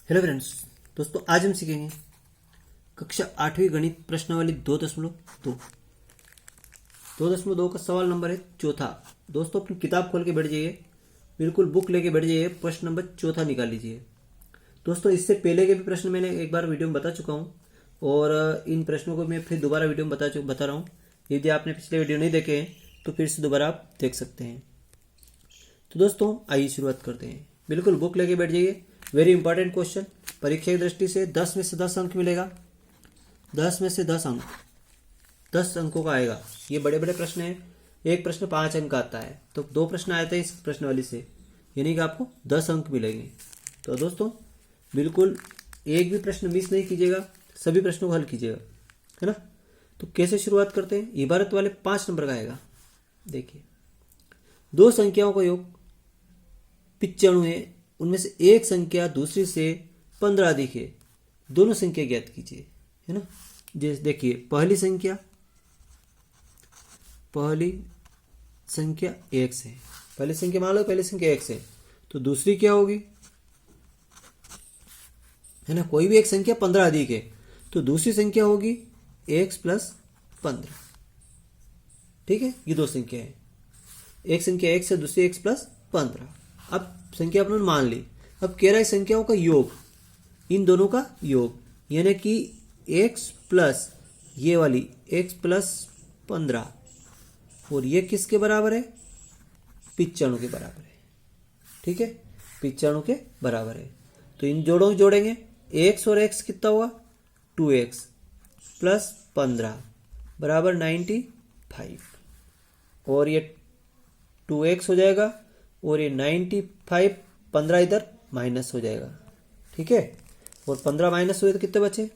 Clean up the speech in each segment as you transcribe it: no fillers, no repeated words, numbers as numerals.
Hello friends. दोस्तों आज हम सीखेंगे कक्षा 8वीं गणित प्रश्नावली 2.2 का सवाल नंबर है चौथा। दोस्तों अपनी किताब खोल के बैठ जाइए, बिल्कुल बुक लेके बैठ जाइए, प्रश्न नंबर चौथा निकाल लीजिए। दोस्तों इससे पहले के भी प्रश्न मैंने एक बार वीडियो में बता चुका हूँ और इन प्रश्नों को मैं फिर दोबारा वीडियो में बता रहा हूँ। यदि आपने पिछले वीडियो नहीं देखे हैं तो फिर से दोबारा आप देख सकते हैं। तो दोस्तों आइए शुरुआत करते हैं। बिल्कुल बुक लेके बैठ जाइए। वेरी इंपॉर्टेंट क्वेश्चन, परीक्षा की दृष्टि से 10 में से 10 अंक मिलेगा। 10 में से 10 अंक 10 अंकों का आएगा। ये बड़े बड़े प्रश्न हैं। एक प्रश्न 5 अंक का आता है तो 2 प्रश्न आए थे इस प्रश्नावली से, यानी कि आपको 10 अंक मिलेंगे। तो दोस्तों बिल्कुल एक भी प्रश्न मिस नहीं कीजिएगा, सभी प्रश्नों को हल कीजिएगा, है ना। तो कैसे शुरुआत करते हैं। इबारत वाले 5 नंबर का आएगा। देखिए, दो संख्याओं का योग 95 है, उनमें से एक संख्या दूसरी से 15 अधिक है। दोनों संख्या ज्ञात कीजिए, है ना। जैसे देखिए, पहली संख्या x है। पहली संख्या मान लो पहली संख्या x है, तो दूसरी क्या होगी, है ना। कोई भी एक संख्या 15 अधिक है तो दूसरी संख्या होगी x प्लस 15। ठीक है, ये दो संख्या है। एक संख्या x है, दूसरी x प्लस 15। अब संख्या अपने मान ली। अब कह रहा है संख्याओं का योग, इन दोनों का योग, यानी कि x प्लस ये वाली x प्लस 15 और ये किसके बराबर है, 95 के बराबर है। ठीक है, 95 के बराबर है। तो इन जोड़ेंगे। x और x कितना हुआ, 2x प्लस 15 बराबर 95 और ये 2x हो जाएगा और ये 95, 15 इधर माइनस हो जाएगा। ठीक है, और 15 माइनस हुए तो कितने बचे,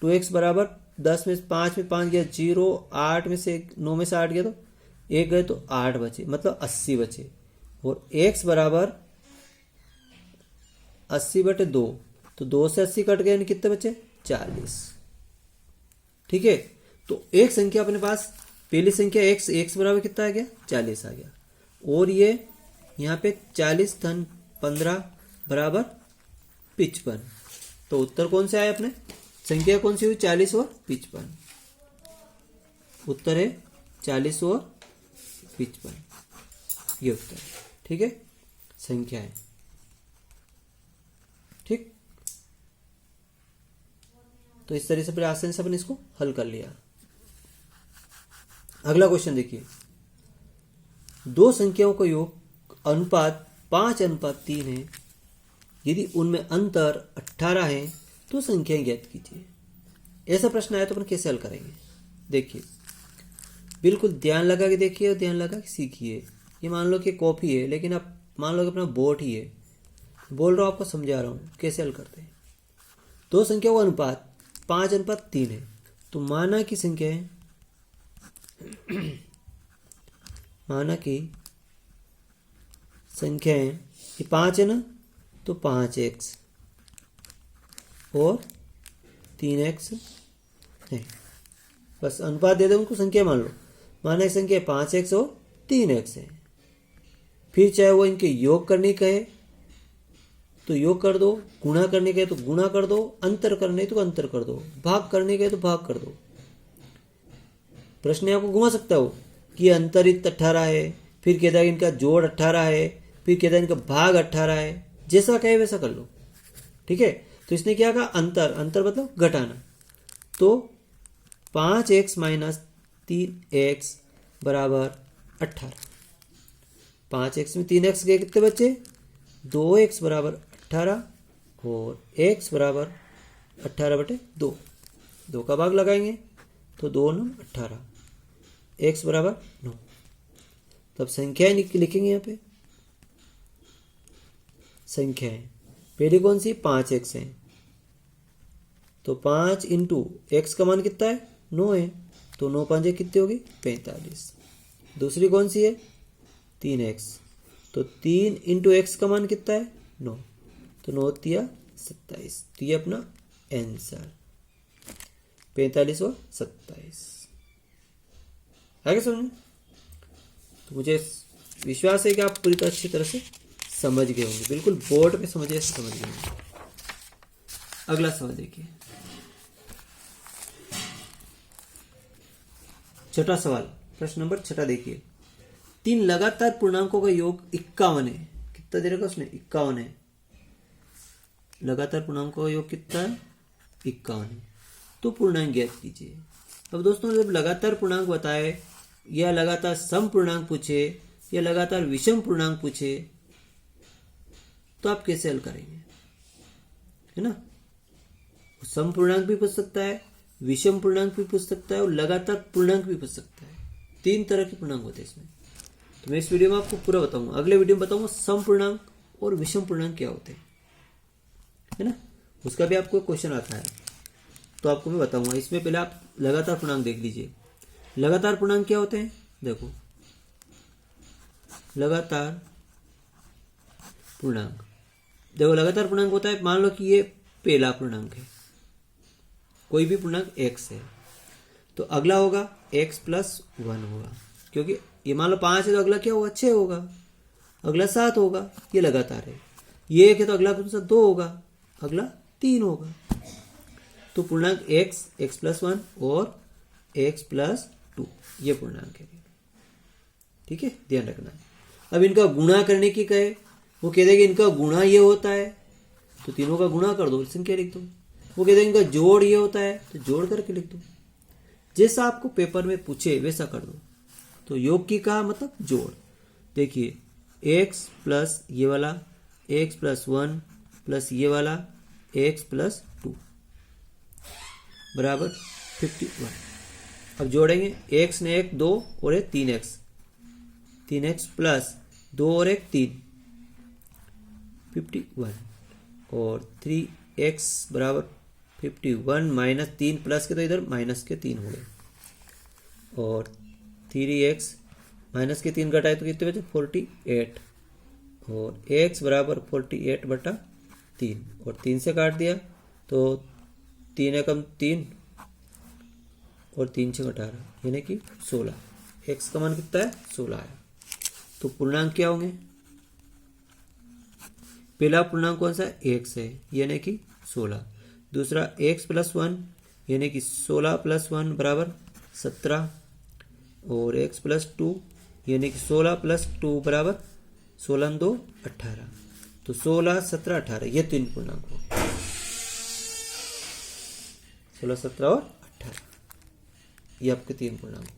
2x बराबर 10 में 5 में 5 गया 0, 8 में से 9 में से 8 गया तो 1 गए तो 8 बचे, मतलब 80 बचे। और x बराबर 80/2, तो 2 से 80 कट गए, कितने बचे, 40। ठीक है, तो एक संख्या अपने पास, पहली संख्या x बराबर कितना आ गया, 40 आ गया। और ये यहाँ पे 40 धन 15 बराबर 55। तो उत्तर कौन से आए अपने, संख्या कौन सी हुई, 40 और 55। उत्तर है 40 और 55, ये उत्तर है। ठीक है, संख्या है। ठीक, तो इस तरह से फिर आसानी से अपन इसको हल कर लिया। अगला क्वेश्चन देखिए, दो संख्याओं का योग अनुपात 5:3 है। यदि उनमें अंतर 18 है तो संख्याएं ज्ञात कीजिए। ऐसा प्रश्न आया तो अपन कैसे हल करेंगे। देखिए, बिल्कुल ध्यान लगा के देखिए और ध्यान लगा के सीखिए। ये मान लो कि कॉपी है, लेकिन आप मान लो कि अपना बोर्ड ही है। बोल रहा हूँ, आपको समझा रहा हूँ कैसे हल करते हैं। दो संख्याओं का अनुपात 5:3 है, तो माना की संख्या है माना कि संख्या है, ये 5 है ना, तो 5x और 3x है। बस अनुपात दे दो उनको, संख्या मान लो। माना की संख्या 5x और 3x है। फिर चाहे वो इनके योग करने कहे तो योग कर दो, गुणा करने कहे तो गुणा कर दो, अंतर करने तो अंतर कर दो, भाग करने कहे तो भाग कर दो। प्रश्न आपको घुमा सकता हो कि अंतरित 18 है, फिर कहता है इनका जोड़ 18 है, फिर कहता है इनका भाग 18 है। जैसा कहे वैसा कर लो। ठीक है, तो इसने क्या कहा, अंतर मतलब घटाना। तो 5x माइनस 3x बराबर 18। 5x में 3x गए, कितने बचे, 2x बराबर 18 और x बराबर 18/2। 2 का भाग लगाएंगे तो 2 9 18, x बराबर 9। तब संख्याएं लिखेंगे यहाँ पे। संख्याएं पहले कौन सी, 5x है, तो 5 इंटू एक्स का मान कितना है, 9 है, तो 9 5 कितनी होगी, 45। दूसरी कौन सी है, 3x, तो 3 इंटू एक्स का मान कितना है, 9, तो 9 तिया 27। तो ये अपना आंसर 45 और 27। आगे समझे। तो मुझे विश्वास है कि आप पूरी अच्छी तरह से समझ गए होंगे, बिल्कुल बोर्ड पे समझे ऐसे समझ गए होंगे। अगला सवाल देखिए, छठा सवाल, प्रश्न नंबर 6 देखिए, 3 लगातार पूर्णांकों का योग 51 है। कितना दे रखा उसने? 51 है। लगातार पूर्णांकों का योग कितना है? 51 है। तो पूर्णांक ज्ञात कीजिए। अब दोस्तों जब लगातार पूर्णांक बताए या लगातार सम पूर्णांक पूछे या लगातार विषम पूर्णांक पूछे तो आप कैसे हल करेंगे, है ना? सम पूर्णांक भी पूछ सकता है, विषम पूर्णांक भी पूछ सकता है और लगातार पूर्णांक भी पूछ सकता है। 3 तरह के पूर्णांक होते हैं इसमें। तो मैं इस वीडियो में आपको पूरा बताऊंगा, अगले वीडियो में बताऊंगा सम पूर्णांक और विषम पूर्णांक क्या होते हैं, है ना? उसका भी आपको क्वेश्चन आता है तो आपको मैं बताऊंगा। इसमें पहले आप लगातार पूर्णांक देख लीजिए। लगातार पूर्णांक क्या होते हैं? देखो, लगातार पूर्णांक, देखो लगातार पूर्णांक होता है, मान लो कि ये पहला पूर्णांक है, कोई भी पूर्णांक x है तो अगला होगा x प्लस 1 होगा, क्योंकि ये मान लो 5 है तो अगला क्या होगा? 6 होगा, अगला 7 होगा, ये लगातार है। ये 1 है तो अगला कौन सा? 2 होगा, अगला 3 होगा। तो पूर्णांक x प्लस 1 और x प्लस 2 ये पूर्णांक है, ठीक है, ध्यान रखना। अब इनका गुणा करने की कहे, वो कह देगा इनका गुणा ये होता है तो तीनों का गुणा कर दो, संख्या लिख दो। वो कहते हैं इनका जोड़ ये होता है तो जोड़ करके लिख दो। जैसा आपको पेपर में पूछे वैसा कर दो। तो योग की कहा मतलब जोड़। देखिए x प्लस ये वाला x प्लस 1 प्लस ये वाला x प्लस 2 बराबर 51। अब जोड़ेंगे, x ने 1 2 और एक 3x प्लस 2 और एक 3 51 और 3x बराबर 51 माइनस 3 प्लस के तो इधर माइनस के 3 हो गए और 3x माइनस के 3 घटाए तो कितने बचे? 48 और x बराबर 48 बटा 3 और 3 से काट दिया तो 3 एकम 3 और 3 से 18 यानी कि 16। x का मान कितना है? 16 है। तो पूर्णांक क्या होंगे? पहला पूर्णांक कौन सा है? x है यानी कि 16। दूसरा x प्लस 1 यानी कि 16 प्लस 1 बराबर 17 और x प्लस 2 यानी कि 16 प्लस 2 बराबर 16 2 18। तो 16 17 18 ये 3 पूर्णांक हो, 16 17 और 18 ये आपके 3 पूर्णांक हो।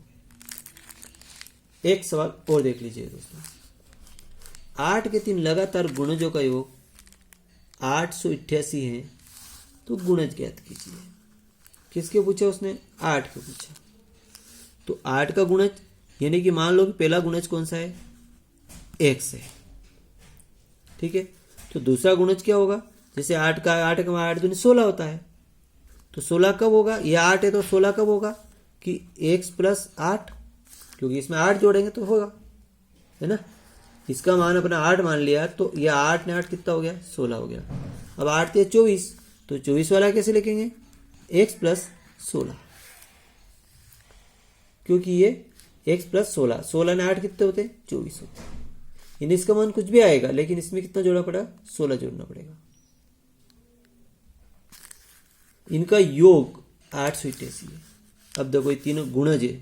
एक सवाल और देख लीजिए दोस्तों, 8 के 3 लगातार गुणजों का योग 888 है तो गुणज ज्ञात कीजिए। किसके पूछा उसने? 8 के पूछा। तो 8 का गुणज यानी कि मान लो कि पहला गुणज कौन सा है? x है, ठीक है। तो दूसरा गुणज क्या होगा? जैसे 8 का 8 दूनी 16 होता है तो 16 कब होगा? ये 8 है तो 16 कब होगा कि x प्लस 8, क्योंकि इसमें 8 जोड़ेंगे तो होगा, है ना। इसका मान अपना 8 मान लिया तो ये 8 ने 8 कितना हो गया? 16 हो गया। अब 8 थे 24 तो 24 वाला कैसे लिखेंगे? x प्लस 16, क्योंकि ये x प्लस 16, 16 ने 8 कितने होते? 24 होते। यानी इसका मान कुछ भी आएगा लेकिन इसमें कितना जोड़ना पड़ेगा? 16 जोड़ना पड़ेगा। इनका योग 888 है। अब देखो ये तीनों गुणज है,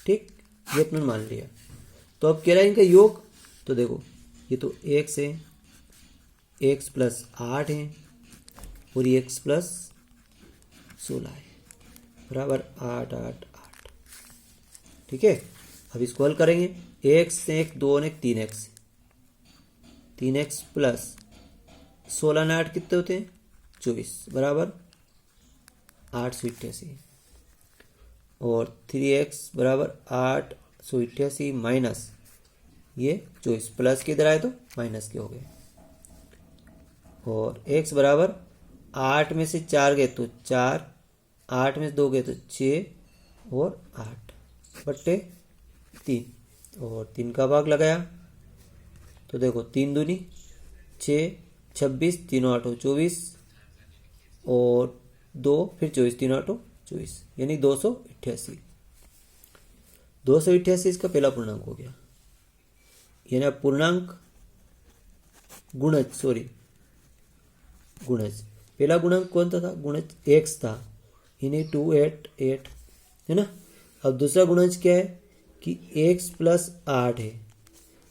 ठीक, ये अपने मान लिया। तो अब कह रहा है इनका योग, तो देखो ये तो x है, x प्लस 8 है और ये x प्लस 16 है बराबर 8 8 8, ठीक है। अब इसको हल करेंगे, x 1 2 और 3x, 3x प्लस 16 ने 8 कितने होते हैं? 24 बराबर 888 और 3x बराबर 888 माइनस ये 24 प्लस के इधर आए तो माइनस के हो गए और x बराबर 8 में से 4 गए तो 4, 8 में से 2 गए तो 6 और 8 बट्टे 3 और 3 का भाग लगाया तो देखो 3 दूनी 6, 26, 3 8 24 और 2 फिर 24, 3 8 24 यानी 288। 288 इसका पहला पूर्णांक हो गया। यानी पूर्णांक गुणज, गुणज। पहला गुणांक कौन था गुणज x था, यानी 288 है ना। अब दूसरा गुणज क्या है कि x प्लस 8 है,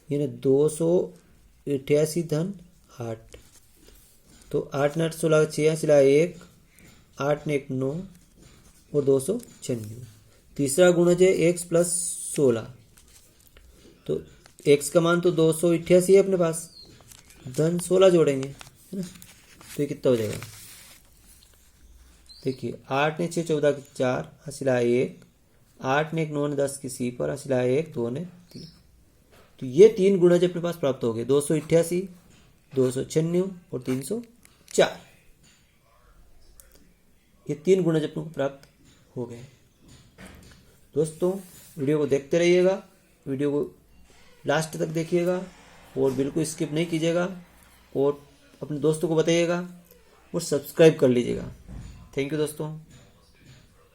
यानी 288 धन 8। तो 8 ने 8 16 6 सिला 1, 8 ने 1 9 और 296। तीसरा गुणज है x प्लस 16, तो x का मान तो 288 है अपने पास, धन 16 जोड़ेंगे है ना। तो ये कितना हो जाएगा, देखिए 8 ने 6 14 की 4 हासिला 1, 8 ने 1 9 ने 10 की सी पर हासिला 1 2 ने 3। तो ये 3 गुणज अपने पास प्राप्त हो गए, 288, 296 और 304। ये 3 गुणज अपने को प्राप्त हो गए। दोस्तों वीडियो को देखते रहिएगा, वीडियो को लास्ट तक देखिएगा और बिल्कुल स्किप नहीं कीजिएगा, और अपने दोस्तों को बताइएगा और सब्सक्राइब कर लीजिएगा। थैंक यू दोस्तों।